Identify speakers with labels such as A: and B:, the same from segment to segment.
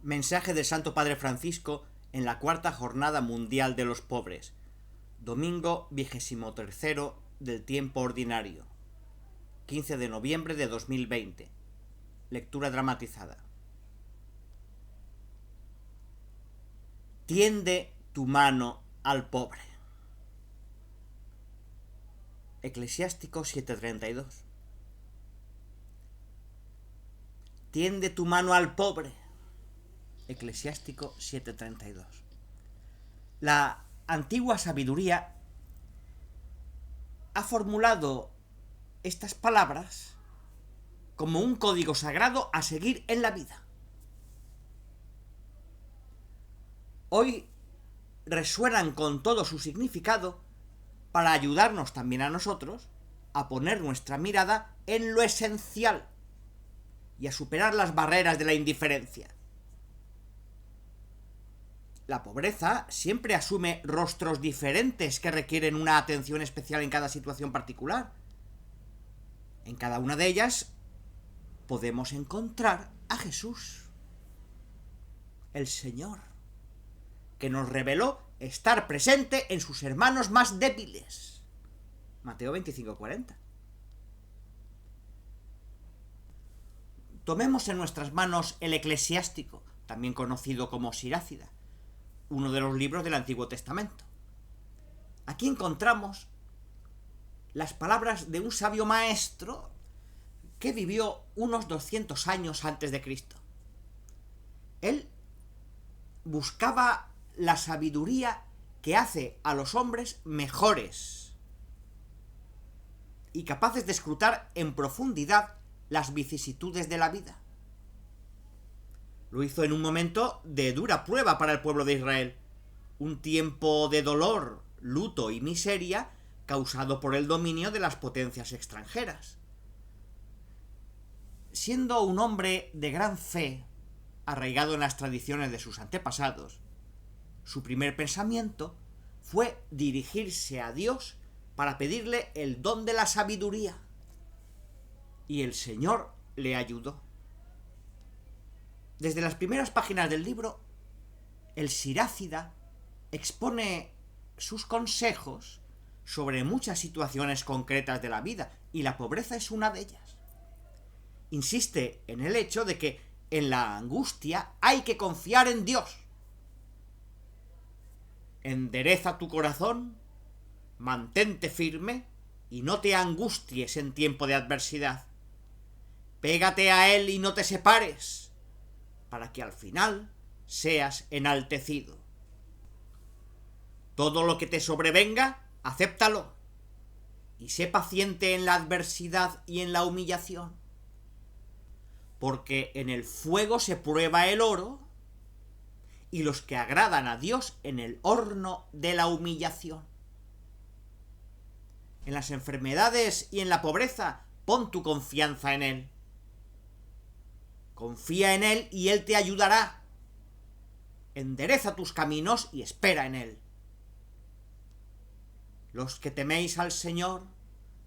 A: Mensaje del Santo Padre Francisco en la Cuarta Jornada Mundial de los Pobres, domingo 23 del tiempo ordinario, 15 de noviembre de 2020. Lectura dramatizada. Tiende tu mano al pobre. Eclesiástico 7:32. Tiende tu mano al pobre. Eclesiástico 7:32. La antigua sabiduría ha formulado estas palabras como un código sagrado a seguir en la vida. Hoy resuenan con todo su significado para ayudarnos también a nosotros a poner nuestra mirada en lo esencial y a superar las barreras de la indiferencia. La pobreza siempre asume rostros diferentes que requieren una atención especial en cada situación particular. En cada una de ellas podemos encontrar a Jesús, el Señor, que nos reveló estar presente en sus hermanos más débiles. Mateo 25:40. Tomemos en nuestras manos el Eclesiástico, también conocido como Sirácida, uno de los libros del Antiguo Testamento. Aquí encontramos las palabras de un sabio maestro que vivió unos 200 años antes de Cristo. Él buscaba la sabiduría que hace a los hombres mejores y capaces de escrutar en profundidad las vicisitudes de la vida. Lo hizo en un momento de dura prueba para el pueblo de Israel, un tiempo de dolor, luto y miseria causado por el dominio de las potencias extranjeras. Siendo un hombre de gran fe, arraigado en las tradiciones de sus antepasados, su primer pensamiento fue dirigirse a Dios para pedirle el don de la sabiduría. Y el Señor le ayudó. Desde las primeras páginas del libro, el Sirácida expone sus consejos sobre muchas situaciones concretas de la vida, y la pobreza es una de ellas. Insiste en el hecho de que en la angustia hay que confiar en Dios. Endereza tu corazón, mantente firme y no te angusties en tiempo de adversidad. Pégate a Él y no te separes, para que al final seas enaltecido. Todo lo que te sobrevenga, acéptalo, y sé paciente en la adversidad y en la humillación, porque en el fuego se prueba el oro, y los que agradan a Dios en el horno de la humillación. En las enfermedades y en la pobreza, pon tu confianza en Él. Confía en Él y Él te ayudará. Endereza tus caminos y espera en Él. Los que teméis al Señor,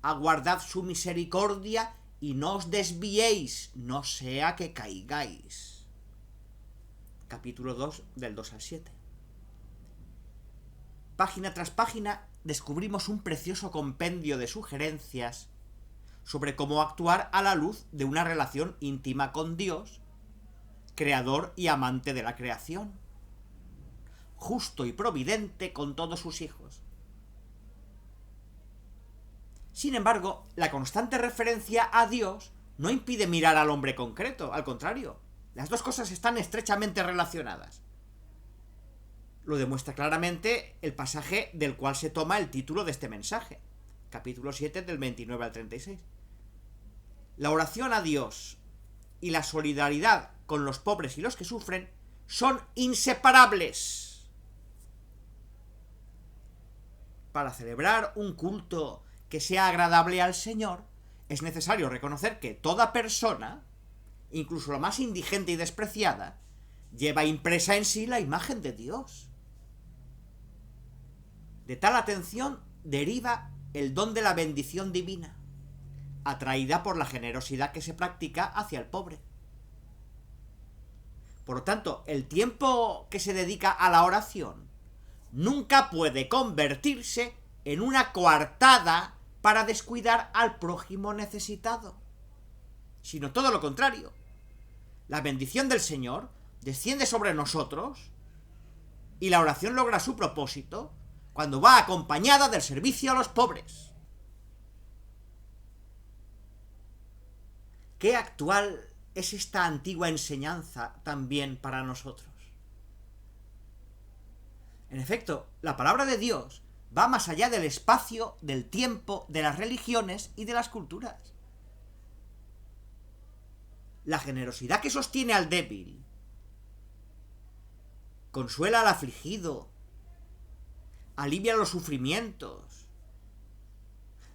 A: aguardad su misericordia y no os desviéis, no sea que caigáis. Capítulo 2, del 2 al 7. Página tras página descubrimos un precioso compendio de sugerencias sobre cómo actuar a la luz de una relación íntima con Dios, creador y amante de la creación, justo y providente con todos sus hijos. Sin embargo, la constante referencia a Dios no impide mirar al hombre concreto, al contrario, las dos cosas están estrechamente relacionadas. Lo demuestra claramente el pasaje del cual se toma el título de este mensaje, capítulo 7 del 29 al 36. La oración a Dios y la solidaridad con los pobres y los que sufren son inseparables. Para celebrar un culto que sea agradable al Señor, es necesario reconocer que toda persona, incluso la más indigente y despreciada, lleva impresa en sí la imagen de Dios. De tal atención deriva el don de la bendición divina, atraída por la generosidad que se practica hacia el pobre. Por lo tanto, el tiempo que se dedica a la oración nunca puede convertirse en una coartada para descuidar al prójimo necesitado, sino todo lo contrario. La bendición del Señor desciende sobre nosotros y la oración logra su propósito cuando va acompañada del servicio a los pobres. Qué actual es esta antigua enseñanza también para nosotros. En efecto, la palabra de Dios va más allá del espacio, del tiempo, de las religiones y de las culturas. La generosidad que sostiene al débil, consuela al afligido, alivia los sufrimientos,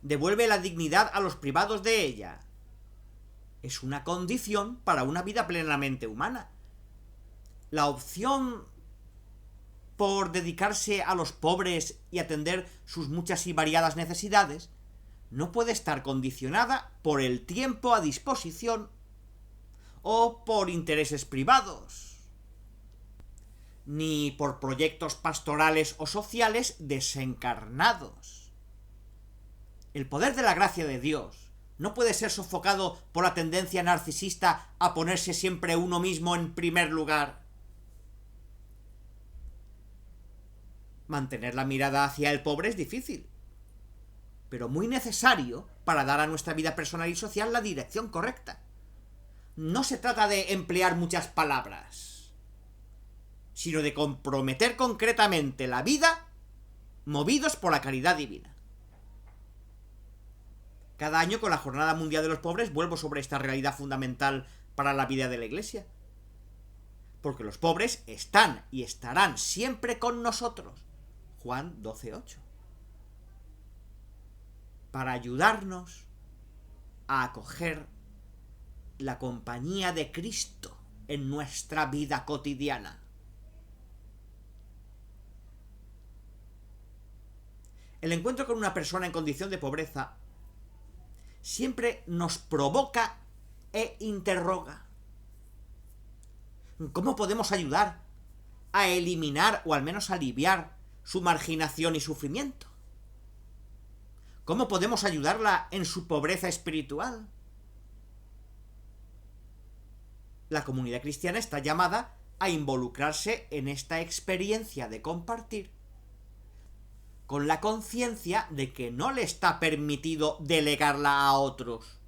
A: devuelve la dignidad a los privados de ella. Es una condición para una vida plenamente humana. La opción por dedicarse a los pobres y atender sus muchas y variadas necesidades no puede estar condicionada por el tiempo a disposición o por intereses privados, ni por proyectos pastorales o sociales desencarnados. El poder de la gracia de Dios no puede ser sofocado por la tendencia narcisista a ponerse siempre uno mismo en primer lugar. Mantener la mirada hacia el pobre es difícil, pero muy necesario para dar a nuestra vida personal y social la dirección correcta. No se trata de emplear muchas palabras, sino de comprometer concretamente la vida movidos por la caridad divina. Cada año con la Jornada Mundial de los Pobres vuelvo sobre esta realidad fundamental para la vida de la Iglesia. Porque los pobres están y estarán siempre con nosotros. Juan 12:8. Para ayudarnos a acoger la compañía de Cristo en nuestra vida cotidiana. El encuentro con una persona en condición de pobreza siempre nos provoca e interroga. ¿Cómo podemos ayudar a eliminar o al menos aliviar su marginación y sufrimiento? ¿Cómo podemos ayudarla en su pobreza espiritual? La comunidad cristiana está llamada a involucrarse en esta experiencia de compartir, con la conciencia de que no le está permitido delegarla a otros.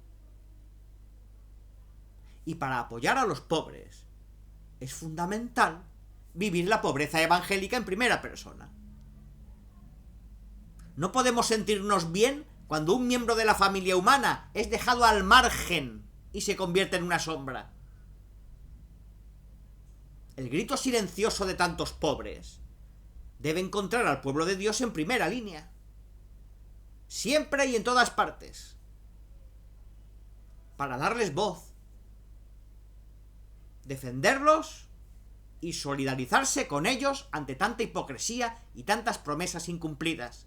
A: Y para apoyar a los pobres, es fundamental vivir la pobreza evangélica en primera persona. No podemos sentirnos bien cuando un miembro de la familia humana es dejado al margen y se convierte en una sombra. El grito silencioso de tantos pobres debe encontrar al pueblo de Dios en primera línea, siempre y en todas partes, para darles voz, defenderlos y solidarizarse con ellos ante tanta hipocresía y tantas promesas incumplidas,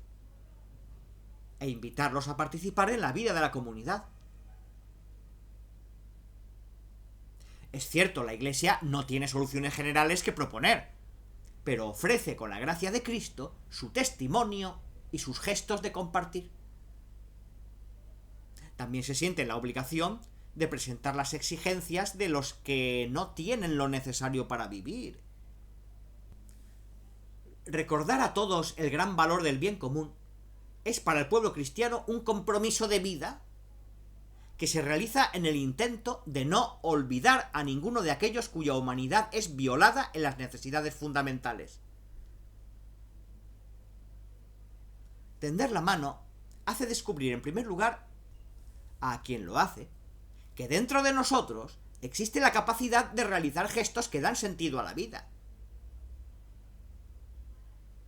A: e invitarlos a participar en la vida de la comunidad. Es cierto, la Iglesia no tiene soluciones generales que proponer, pero ofrece con la gracia de Cristo su testimonio y sus gestos de compartir. También se siente la obligación de presentar las exigencias de los que no tienen lo necesario para vivir. Recordar a todos el gran valor del bien común es para el pueblo cristiano un compromiso de vida que se realiza en el intento de no olvidar a ninguno de aquellos cuya humanidad es violada en las necesidades fundamentales. Tender la mano hace descubrir en primer lugar a quien lo hace que dentro de nosotros existe la capacidad de realizar gestos que dan sentido a la vida.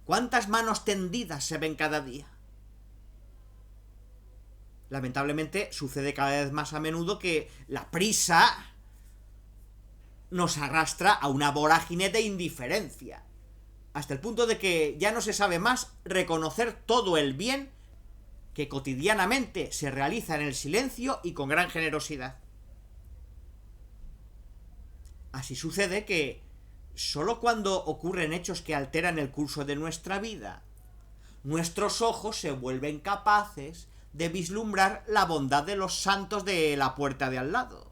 A: ¿Cuántas manos tendidas se ven cada día? Lamentablemente sucede cada vez más a menudo que la prisa nos arrastra a una vorágine de indiferencia, hasta el punto de que ya no se sabe más reconocer todo el bien que cotidianamente se realiza en el silencio y con gran generosidad. Así sucede que solo cuando ocurren hechos que alteran el curso de nuestra vida, nuestros ojos se vuelven capaces de vislumbrar la bondad de los santos de la puerta de al lado,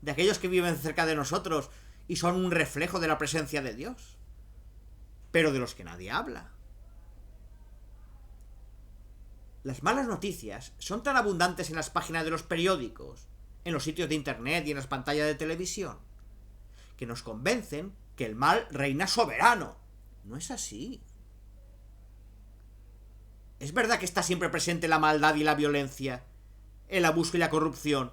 A: de aquellos que viven cerca de nosotros y son un reflejo de la presencia de Dios, pero de los que nadie habla. Las malas noticias son tan abundantes en las páginas de los periódicos, en los sitios de internet y en las pantallas de televisión, que nos convencen que el mal reina soberano. No es así. Es verdad que está siempre presente la maldad y la violencia, el abuso y la corrupción,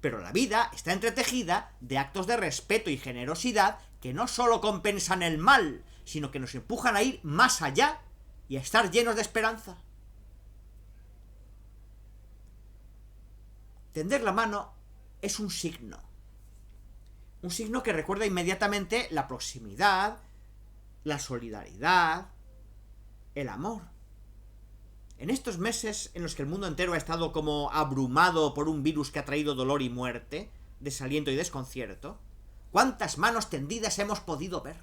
A: pero la vida está entretejida de actos de respeto y generosidad que no solo compensan el mal, sino que nos empujan a ir más allá y a estar llenos de esperanza. Tender la mano es un signo que recuerda inmediatamente la proximidad, la solidaridad, el amor. En estos meses en los que el mundo entero ha estado como abrumado por un virus que ha traído dolor y muerte, desaliento y desconcierto, ¿cuántas manos tendidas hemos podido ver?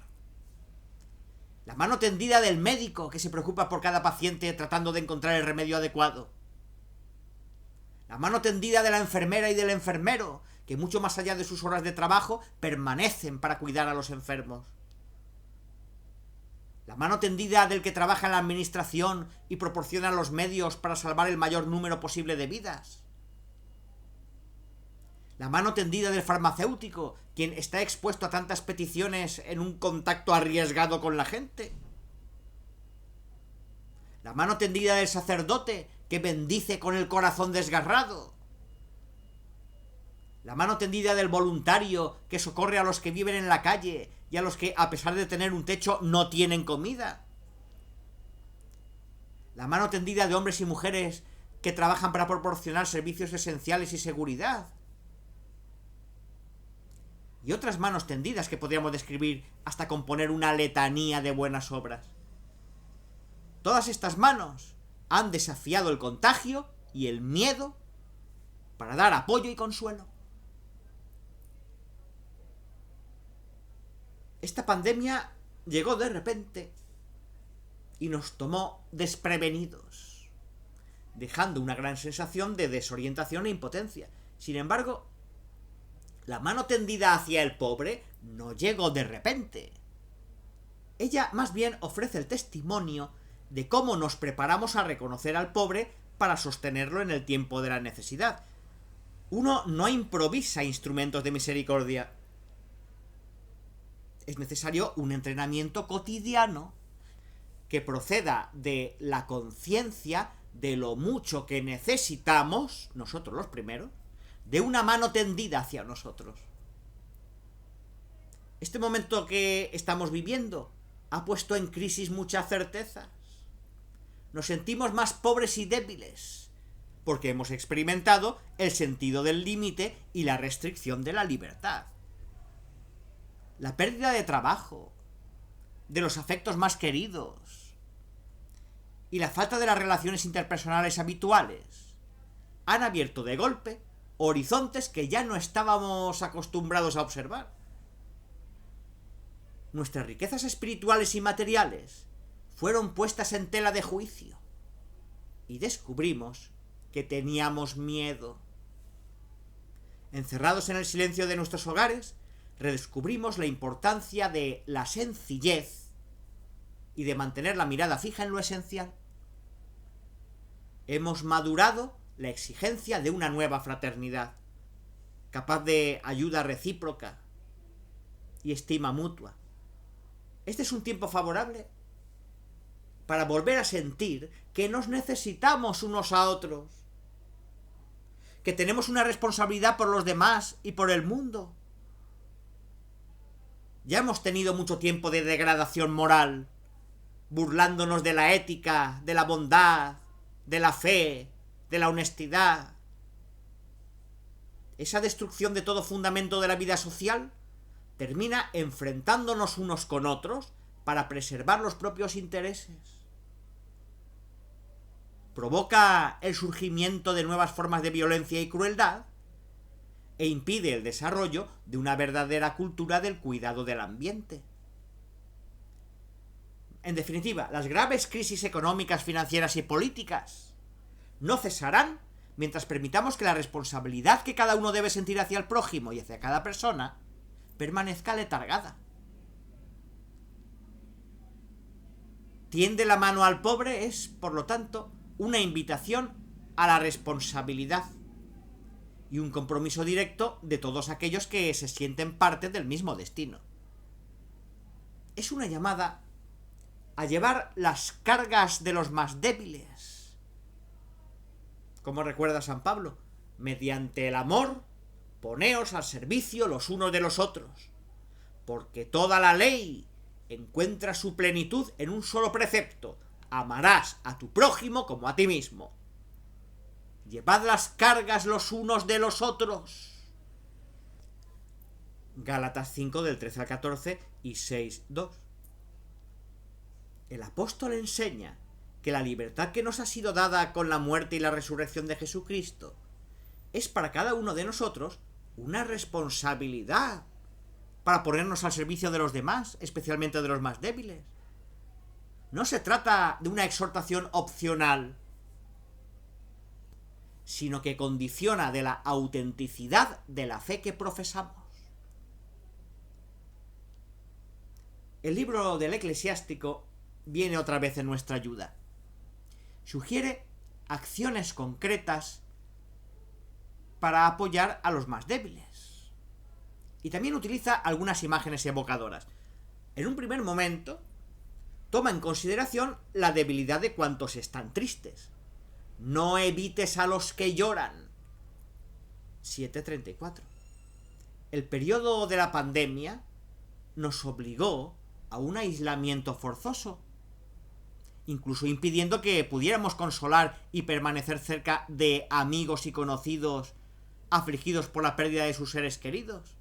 A: La mano tendida del médico que se preocupa por cada paciente tratando de encontrar el remedio adecuado. La mano tendida de la enfermera y del enfermero, que mucho más allá de sus horas de trabajo permanecen para cuidar a los enfermos. La mano tendida del que trabaja en la administración y proporciona los medios para salvar el mayor número posible de vidas. La mano tendida del farmacéutico, quien está expuesto a tantas peticiones en un contacto arriesgado con la gente. La mano tendida del sacerdote, que bendice con el corazón desgarrado. La mano tendida del voluntario, que socorre a los que viven en la calle y a los que, a pesar de tener un techo, no tienen comida. La mano tendida de hombres y mujeres que trabajan para proporcionar servicios esenciales y seguridad. Y otras manos tendidas que podríamos describir hasta componer una letanía de buenas obras. Todas estas manos han desafiado el contagio y el miedo para dar apoyo y consuelo. Esta pandemia llegó de repente y nos tomó desprevenidos, dejando una gran sensación de desorientación e impotencia. Sin embargo, la mano tendida hacia el pobre no llegó de repente. Ella más bien ofrece el testimonio de cómo nos preparamos a reconocer al pobre para sostenerlo en el tiempo de la necesidad. Uno no improvisa instrumentos de misericordia. Es necesario un entrenamiento cotidiano que proceda de la conciencia de lo mucho que necesitamos, nosotros los primeros, de una mano tendida hacia nosotros. Este momento que estamos viviendo ha puesto en crisis muchas certezas. Nos sentimos más pobres y débiles, porque hemos experimentado el sentido del límite y la restricción de la libertad. La pérdida de trabajo, de los afectos más queridos y la falta de las relaciones interpersonales habituales han abierto de golpe horizontes que ya no estábamos acostumbrados a observar. Nuestras riquezas espirituales y materiales fueron puestas en tela de juicio y descubrimos que teníamos miedo. Encerrados en el silencio de nuestros hogares, redescubrimos la importancia de la sencillez y de mantener la mirada fija en lo esencial. Hemos madurado la exigencia de una nueva fraternidad, capaz de ayuda recíproca y estima mutua. Este es un tiempo favorable para volver a sentir que nos necesitamos unos a otros, que tenemos una responsabilidad por los demás y por el mundo. Ya hemos tenido mucho tiempo de degradación moral, burlándonos de la ética, de la bondad, de la fe, de la honestidad. Esa destrucción de todo fundamento de la vida social termina enfrentándonos unos con otros para preservar los propios intereses. Provoca el surgimiento de nuevas formas de violencia y crueldad e impide el desarrollo de una verdadera cultura del cuidado del ambiente. En definitiva, las graves crisis económicas, financieras y políticas no cesarán mientras permitamos que la responsabilidad que cada uno debe sentir hacia el prójimo y hacia cada persona permanezca letargada. Tiende la mano al pobre es, por lo tanto, una invitación a la responsabilidad y un compromiso directo de todos aquellos que se sienten parte del mismo destino. Es una llamada a llevar las cargas de los más débiles. Como recuerda San Pablo, mediante el amor, poneos al servicio los unos de los otros, porque toda la ley encuentra su plenitud en un solo precepto: amarás a tu prójimo como a ti mismo. Llevad las cargas los unos de los otros. Gálatas 5 del 13 al 14 y 6, 2. El apóstol enseña que la libertad que nos ha sido dada con la muerte y la resurrección de Jesucristo es para cada uno de nosotros una responsabilidad para ponernos al servicio de los demás, especialmente de los más débiles. No se trata de una exhortación opcional, sino que condiciona de la autenticidad de la fe que profesamos. El libro del Eclesiástico viene otra vez en nuestra ayuda. Sugiere acciones concretas para apoyar a los más débiles. Y también utiliza algunas imágenes evocadoras. En un primer momento, toma en consideración la debilidad de cuantos están tristes. No evites a los que lloran. 7:34. El periodo de la pandemia nos obligó a un aislamiento forzoso, incluso impidiendo que pudiéramos consolar y permanecer cerca de amigos y conocidos afligidos por la pérdida de sus seres queridos.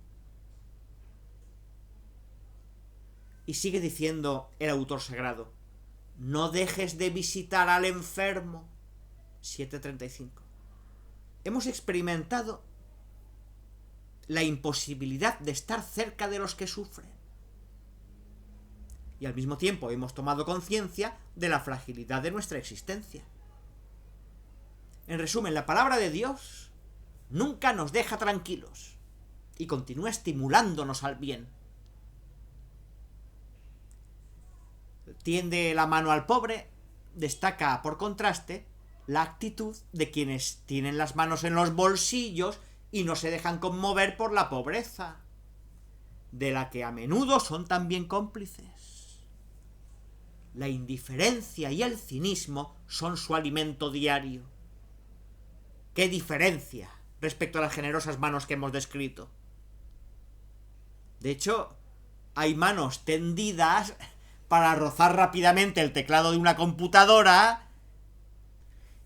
A: Y sigue diciendo el autor sagrado: no dejes de visitar al enfermo. 7:35. Hemos experimentado la imposibilidad de estar cerca de los que sufren. Y al mismo tiempo hemos tomado conciencia de la fragilidad de nuestra existencia. En resumen, la palabra de Dios nunca nos deja tranquilos y continúa estimulándonos al bien. Tiende la mano al pobre, destaca por contraste la actitud de quienes tienen las manos en los bolsillos y no se dejan conmover por la pobreza, de la que a menudo son también cómplices. La indiferencia y el cinismo son su alimento diario. ¡Qué diferencia respecto a las generosas manos que hemos descrito! De hecho, hay manos tendidas para rozar rápidamente el teclado de una computadora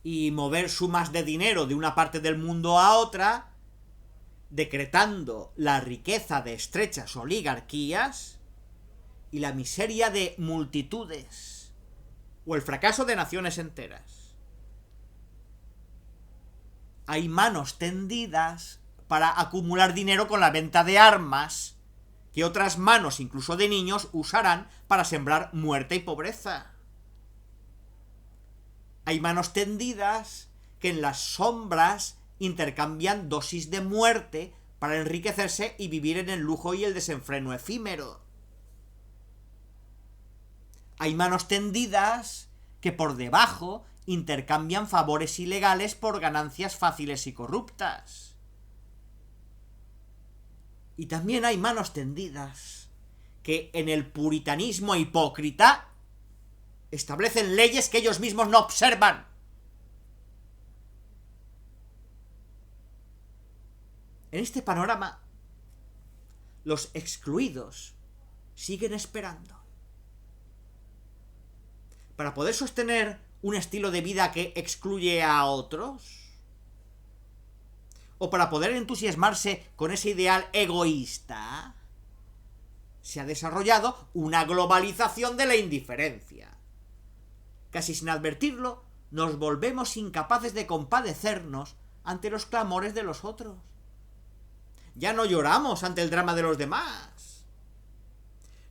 A: y mover sumas de dinero de una parte del mundo a otra, decretando la riqueza de estrechas oligarquías y la miseria de multitudes, o el fracaso de naciones enteras. Hay manos tendidas para acumular dinero con la venta de armas, que otras manos, incluso de niños, usarán para sembrar muerte y pobreza. Hay manos tendidas que en las sombras intercambian dosis de muerte para enriquecerse y vivir en el lujo y el desenfreno efímero. Hay manos tendidas que por debajo intercambian favores ilegales por ganancias fáciles y corruptas. Y también hay manos tendidas que en el puritanismo hipócrita establecen leyes que ellos mismos no observan. En este panorama, los excluidos siguen esperando. Para poder sostener un estilo de vida que excluye a otros, o para poder entusiasmarse con ese ideal egoísta, se ha desarrollado una globalización de la indiferencia. Casi sin advertirlo, nos volvemos incapaces de compadecernos ante los clamores de los otros. Ya no lloramos ante el drama de los demás.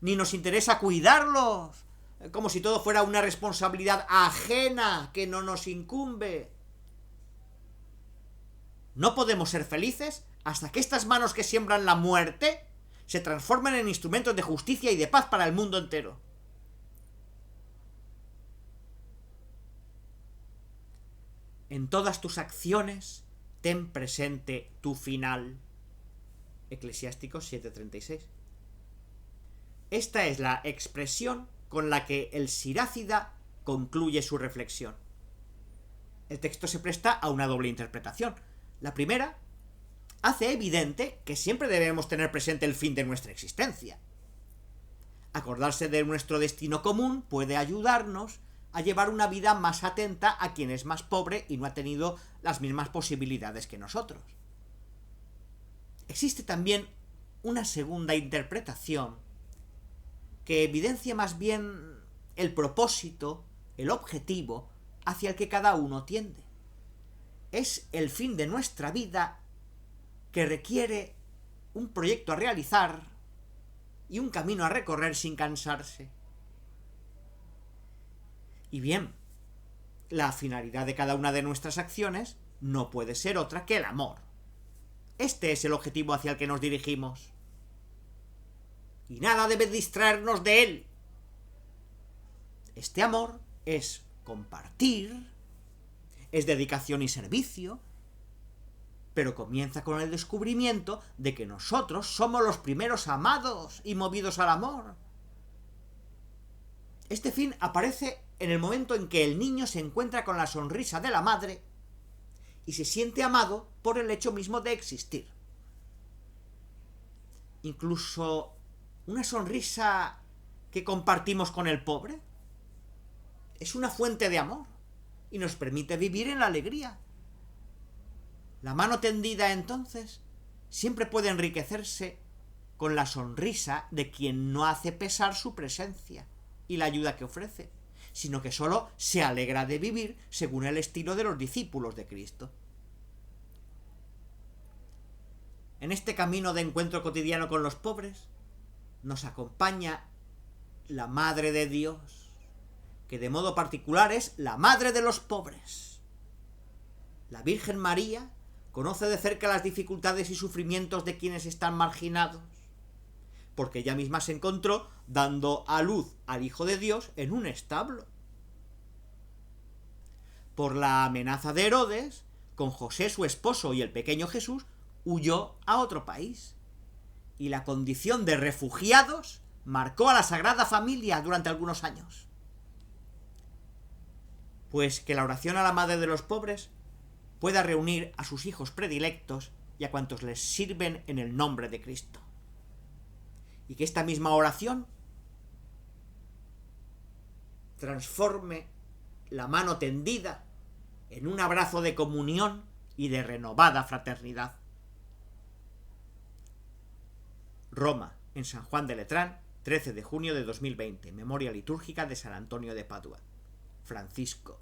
A: Ni nos interesa cuidarlos, como si todo fuera una responsabilidad ajena que no nos incumbe. No podemos ser felices hasta que estas manos que siembran la muerte se transformen en instrumentos de justicia y de paz para el mundo entero. En todas tus acciones, ten presente tu final. Eclesiásticos 7:36. Esta es la expresión con la que el Sirácida concluye su reflexión. El texto se presta a una doble interpretación. La primera hace evidente que siempre debemos tener presente el fin de nuestra existencia. Acordarse de nuestro destino común puede ayudarnos a llevar una vida más atenta a quien es más pobre y no ha tenido las mismas posibilidades que nosotros. Existe también una segunda interpretación que evidencia más bien el propósito, el objetivo hacia el que cada uno tiende. Es el fin de nuestra vida que requiere un proyecto a realizar y un camino a recorrer sin cansarse. Y bien, la finalidad de cada una de nuestras acciones no puede ser otra que el amor. Este es el objetivo hacia el que nos dirigimos. Y nada debe distraernos de él. Este amor es compartir, es dedicación y servicio, pero comienza con el descubrimiento de que nosotros somos los primeros amados y movidos al amor. Este fin aparece en el momento en que el niño se encuentra con la sonrisa de la madre y se siente amado por el hecho mismo de existir. Incluso una sonrisa que compartimos con el pobre es una fuente de amor y nos permite vivir en la alegría. La mano tendida, entonces, siempre puede enriquecerse con la sonrisa de quien no hace pesar su presencia y la ayuda que ofrece, sino que solo se alegra de vivir según el estilo de los discípulos de Cristo. En este camino de encuentro cotidiano con los pobres, nos acompaña la Madre de Dios, que de modo particular es la Madre de los pobres. La Virgen María conoce de cerca las dificultades y sufrimientos de quienes están marginados, porque ella misma se encontró dando a luz al Hijo de Dios en un establo. Por la amenaza de Herodes, con José su esposo y el pequeño Jesús, huyó a otro país. Y la condición de refugiados marcó a la Sagrada Familia durante algunos años. Pues que la oración a la Madre de los pobres pueda reunir a sus hijos predilectos y a cuantos les sirven en el nombre de Cristo. Y que esta misma oración transforme la mano tendida en un abrazo de comunión y de renovada fraternidad. Roma, en San Juan de Letrán, 13 de junio de 2020, memoria litúrgica de San Antonio de Padua. Francisco.